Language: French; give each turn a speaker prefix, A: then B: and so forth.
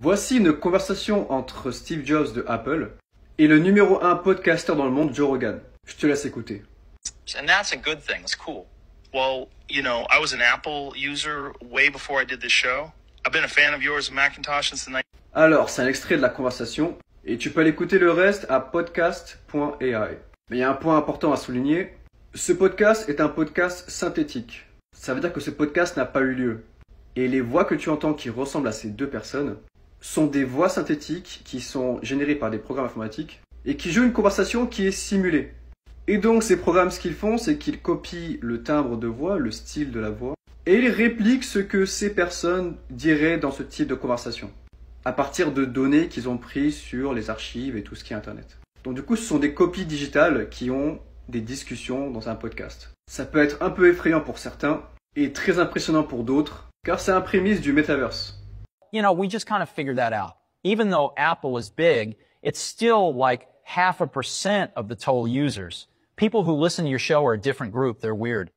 A: Voici une conversation entre Steve Jobs de Apple et le numéro 1 podcasteur dans le monde, Joe Rogan. Je te laisse écouter.
B: And that's a good thing. It's cool. Well, you know, I was an Apple user way before I did this show. I've been a fan of yours, Macintosh, since the
A: Alors, c'est un extrait de la conversation et tu peux aller écouter le reste à podcast.ai. Mais il y a un point important à souligner. Ce podcast est un podcast synthétique. Ça veut dire que ce podcast n'a pas eu lieu. Et les voix que tu entends qui ressemblent à ces deux personnes sont des voix synthétiques qui sont générées par des programmes informatiques et qui jouent une conversation qui est simulée. Et donc ces programmes, ce qu'ils font, c'est qu'ils copient le timbre de voix, le style de la voix, et ils répliquent ce que ces personnes diraient dans ce type de conversation, à partir de données qu'ils ont prises sur les archives et tout ce qui est Internet. Donc du coup, ce sont des copies digitales qui ont des discussions dans un podcast. Ça peut être un peu effrayant pour certains et très impressionnant pour d'autres, car c'est un prémisse du metaverse.
C: You know, we just kind of figured that out. Even though Apple is big, it's still like 0.5% of the total users. People who listen to your show are a different group. They're weird.